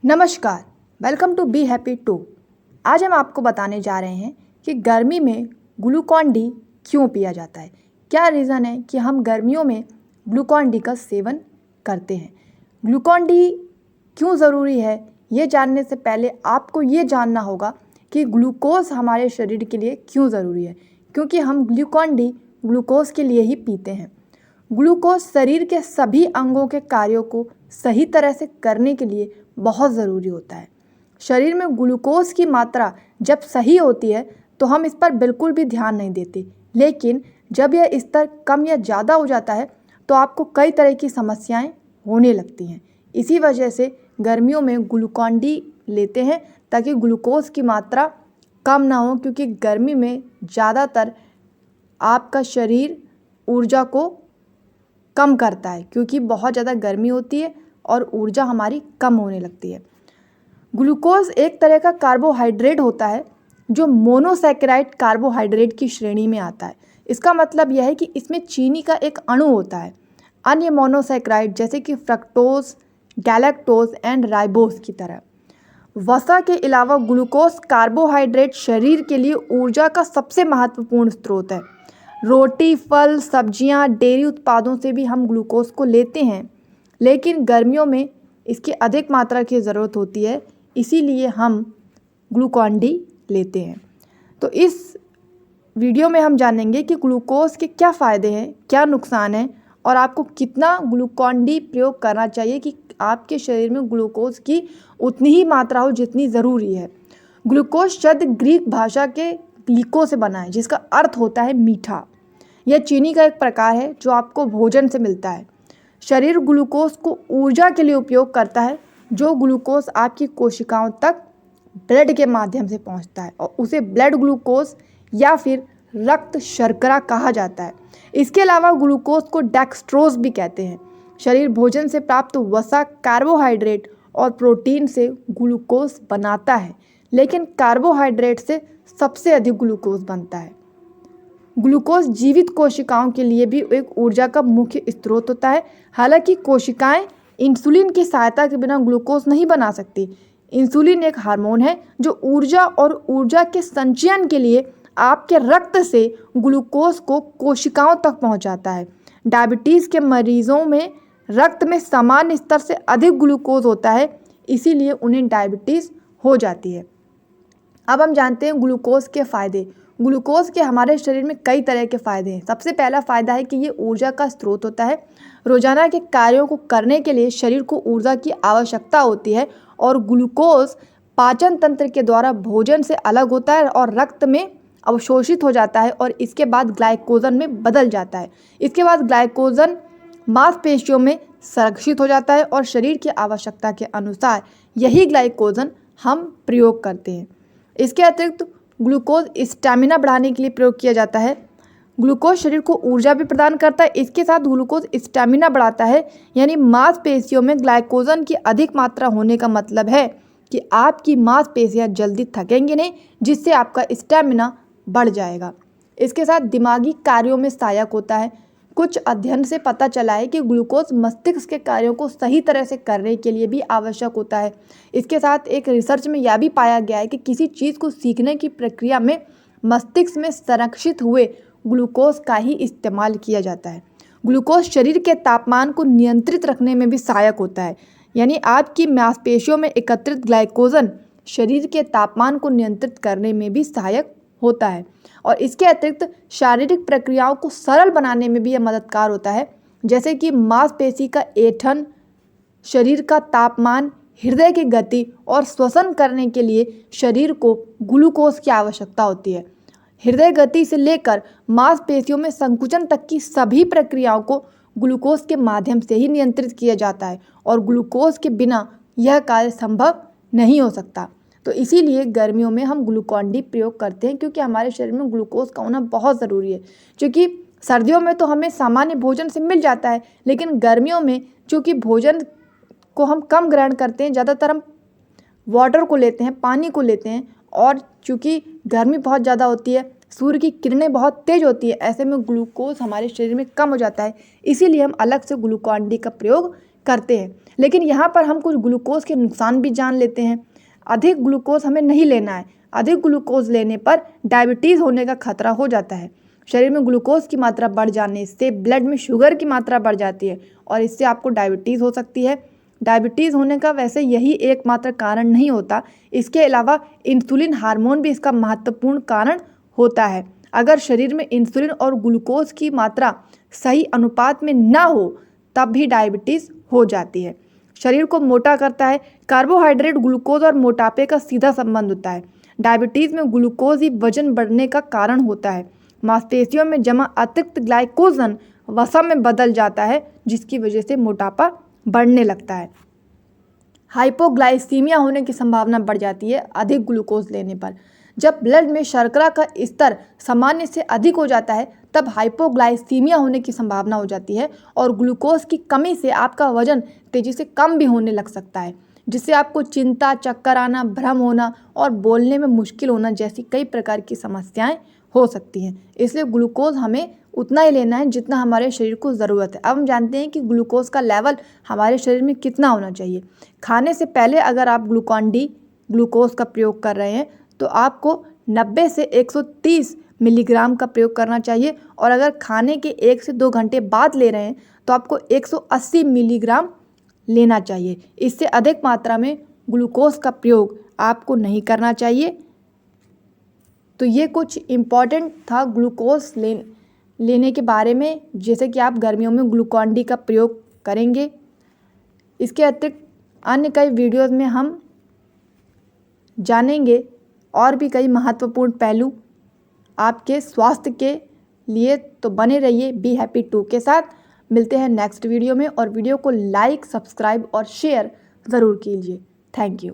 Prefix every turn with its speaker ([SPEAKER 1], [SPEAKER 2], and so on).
[SPEAKER 1] नमस्कार, welcome to be happy too. आज हम आपको बताने जा रहे हैं कि गर्मी में ग्लूकॉन डी क्यों पिया जाता है। क्या रीज़न है कि हम गर्मियों में ग्लूकॉन डी का सेवन करते हैं। ग्लूकॉन डी क्यों ज़रूरी है, ये जानने से पहले आपको ये जानना होगा कि ग्लूकोज़ हमारे शरीर के लिए क्यों ज़रूरी है। क्योंकि हम ग्लूकॉन डी ग्लूकोज़ के लिए ही पीते हैं। ग्लूकोज शरीर के सभी अंगों के कार्यों को सही तरह से करने के लिए बहुत ज़रूरी होता है। शरीर में ग्लूकोज की मात्रा जब सही होती है तो हम इस पर बिल्कुल भी ध्यान नहीं देते, लेकिन जब यह स्तर कम या ज़्यादा हो जाता है तो आपको कई तरह की समस्याएं होने लगती हैं। इसी वजह से गर्मियों में ग्लूकॉन डी लेते हैं ताकि ग्लूकोज की मात्रा कम ना हो, क्योंकि गर्मी में ज़्यादातर आपका शरीर ऊर्जा को कम करता है, क्योंकि बहुत ज़्यादा गर्मी होती है और ऊर्जा हमारी कम होने लगती है। ग्लूकोज एक तरह का कार्बोहाइड्रेट होता है जो मोनोसैकेराइड कार्बोहाइड्रेट की श्रेणी में आता है। इसका मतलब यह है कि इसमें चीनी का एक अणु होता है। अन्य मोनोसैकेराइड जैसे कि फ्रक्टोज, गैलेक्टोज एंड राइबोज की तरह। वसा के अलावा ग्लूकोज कार्बोहाइड्रेट शरीर के लिए ऊर्जा का सबसे महत्वपूर्ण स्रोत है। रोटी, फल, सब्जियां, डेयरी उत्पादों से भी हम ग्लूकोज को लेते हैं, लेकिन गर्मियों में इसकी अधिक मात्रा की ज़रूरत होती है, इसीलिए हम ग्लूकॉन डी लेते हैं। तो इस वीडियो में हम जानेंगे कि ग्लूकोज के क्या फ़ायदे हैं, क्या नुकसान हैं और आपको कितना ग्लूकॉन डी प्रयोग करना चाहिए कि आपके शरीर में ग्लूकोज की उतनी ही मात्रा हो जितनी ज़रूरी है। ग्लूकोज शब्द ग्रीक भाषा के ग्लीको से बना है, जिसका अर्थ होता है मीठा। यह चीनी का एक प्रकार है जो आपको भोजन से मिलता है। शरीर ग्लूकोज को ऊर्जा के लिए उपयोग करता है, जो ग्लूकोज आपकी कोशिकाओं तक ब्लड के माध्यम से पहुंचता है और उसे ब्लड ग्लूकोज या फिर रक्त शर्करा कहा जाता है। इसके अलावा ग्लूकोज को डेक्सट्रोज भी कहते हैं। शरीर भोजन से प्राप्त वसा, कार्बोहाइड्रेट और प्रोटीन से ग्लूकोज बनाता है, लेकिन कार्बोहाइड्रेट से सबसे अधिक ग्लूकोज बनता है। ग्लूकोज जीवित कोशिकाओं के लिए भी एक ऊर्जा का मुख्य स्रोत होता है। हालांकि कोशिकाएं इंसुलिन की सहायता के बिना ग्लूकोज नहीं बना सकती। इंसुलिन एक हार्मोन है जो ऊर्जा और ऊर्जा के संचयन के लिए आपके रक्त से ग्लूकोज को कोशिकाओं तक पहुंचाता है। डायबिटीज़ के मरीजों में रक्त में सामान्य स्तर से अधिक ग्लूकोज होता है, इसीलिए उन्हें डायबिटीज़ हो जाती है। अब हम जानते हैं ग्लूकोज के फ़ायदे। ग्लूकोज के हमारे शरीर में कई तरह के फ़ायदे हैं। सबसे पहला फ़ायदा है कि ये ऊर्जा का स्रोत होता है। रोजाना के कार्यों को करने के लिए शरीर को ऊर्जा की आवश्यकता होती है और ग्लूकोज पाचन तंत्र के द्वारा भोजन से अलग होता है और रक्त में अवशोषित हो जाता है और इसके बाद ग्लाइकोजन में बदल जाता है। इसके बाद ग्लाइकोजन मांसपेशियों में संरक्षित हो जाता है और शरीर की आवश्यकता के अनुसार यही ग्लाइकोजन हम प्रयोग करते हैं। इसके अतिरिक्त ग्लूकोज स्टैमिना बढ़ाने के लिए प्रयोग किया जाता है। ग्लूकोज शरीर को ऊर्जा भी प्रदान करता है, इसके साथ ग्लूकोज स्टैमिना बढ़ाता है। यानी मांसपेशियों में ग्लाइकोजन की अधिक मात्रा होने का मतलब है कि आपकी मांसपेशियां जल्दी थकेंगी नहीं, जिससे आपका स्टैमिना बढ़ जाएगा। इसके साथ दिमागी कार्यों में सहायक होता है। कुछ अध्ययन से पता चला है कि ग्लूकोज मस्तिष्क के कार्यों को सही तरह से करने के लिए भी आवश्यक होता है। इसके साथ एक रिसर्च में यह भी पाया गया है कि किसी चीज़ को सीखने की प्रक्रिया में मस्तिष्क में संरक्षित हुए ग्लूकोज का ही इस्तेमाल किया जाता है। ग्लूकोज शरीर के तापमान को नियंत्रित रखने में भी सहायक होता है। यानी आपकी मांसपेशियों में एकत्रित ग्लाइकोजन शरीर के तापमान को नियंत्रित करने में भी सहायक होता है और इसके अतिरिक्त शारीरिक प्रक्रियाओं को सरल बनाने में भी यह मददगार होता है, जैसे कि मांसपेशी का ऐंठन, शरीर का तापमान, हृदय की गति और श्वसन करने के लिए शरीर को ग्लूकोज की आवश्यकता होती है। हृदय गति से लेकर मांसपेशियों में संकुचन तक की सभी प्रक्रियाओं को ग्लूकोज के माध्यम से ही नियंत्रित किया जाता है और ग्लूकोज के बिना यह कार्य संभव नहीं हो सकता। तो इसीलिए गर्मियों में हम ग्लूकॉन डी प्रयोग करते हैं, क्योंकि हमारे शरीर में ग्लूकोज का होना बहुत ज़रूरी है। क्योंकि सर्दियों में तो हमें सामान्य भोजन से मिल जाता है, लेकिन गर्मियों में चूँकि भोजन को हम कम ग्रहण करते हैं, ज़्यादातर हम वाटर को लेते हैं, पानी को लेते हैं, और चूँकि गर्मी बहुत ज़्यादा होती है, सूर्य की किरणें बहुत तेज़ होती है, ऐसे में ग्लूकोज हमारे शरीर में कम हो जाता है। इसीलिए हम अलग से ग्लूकॉन डी का प्रयोग करते हैं। लेकिन यहाँ पर हम कुछ ग्लूकोज के नुकसान भी जान लेते हैं। अधिक ग्लूकोज हमें नहीं लेना है। अधिक ग्लूकोज लेने पर डायबिटीज़ होने का खतरा हो जाता है। शरीर में ग्लूकोज की मात्रा बढ़ जाने से ब्लड में शुगर की मात्रा बढ़ जाती है और इससे आपको डायबिटीज़ हो सकती है। डायबिटीज़ होने का वैसे यही एकमात्र कारण नहीं होता, इसके अलावा इंसुलिन हार्मोन भी इसका महत्वपूर्ण कारण होता है। अगर शरीर में इंसुलिन और ग्लूकोज की मात्रा सही अनुपात में ना हो तब भी डायबिटीज़ हो जाती है। शरीर को मोटा करता है। कार्बोहाइड्रेट, ग्लूकोज और मोटापे का सीधा संबंध होता है। डायबिटीज़ में ग्लूकोज ही वजन बढ़ने का कारण होता है। मांसपेशियों में जमा अतिरिक्त ग्लाइकोजन वसा में बदल जाता है, जिसकी वजह से मोटापा बढ़ने लगता है। हाइपोग्लाइसीमिया होने की संभावना बढ़ जाती है अधिक ग्लूकोज लेने पर। जब ब्लड में शर्करा का स्तर सामान्य से अधिक हो जाता है तब हाइपोग्लाइसीमिया होने की संभावना हो जाती है और ग्लूकोज की कमी से आपका वजन तेज़ी से कम भी होने लग सकता है, जिससे आपको चिंता, चक्कर आना, भ्रम होना और बोलने में मुश्किल होना जैसी कई प्रकार की समस्याएं हो सकती हैं। इसलिए ग्लूकोज हमें उतना ही लेना है जितना हमारे शरीर को ज़रूरत है। अब हम जानते हैं कि ग्लूकोज का लेवल हमारे शरीर में कितना होना चाहिए। खाने से पहले अगर आप ग्लूकॉन-डी ग्लूकोज का प्रयोग कर रहे हैं तो आपको 90 से 130 मिलीग्राम का प्रयोग करना चाहिए और अगर खाने के 1 से 2 घंटे बाद ले रहे हैं तो आपको 180 मिलीग्राम लेना चाहिए। इससे अधिक मात्रा में ग्लूकोज का प्रयोग आपको नहीं करना चाहिए। तो ये कुछ इम्पॉर्टेंट था ग्लूकोज लेने के बारे में, जैसे कि आप गर्मियों में ग्लूकॉन-डी का प्रयोग करेंगे। इसके अतिरिक्त अन्य कई वीडियोस में हम जानेंगे और भी कई महत्वपूर्ण पहलू आपके स्वास्थ्य के लिए। तो बने रहिए बी हैप्पी 2 के साथ। मिलते हैं नेक्स्ट वीडियो में और वीडियो को लाइक, सब्सक्राइब और शेयर ज़रूर कीजिए। Thank you.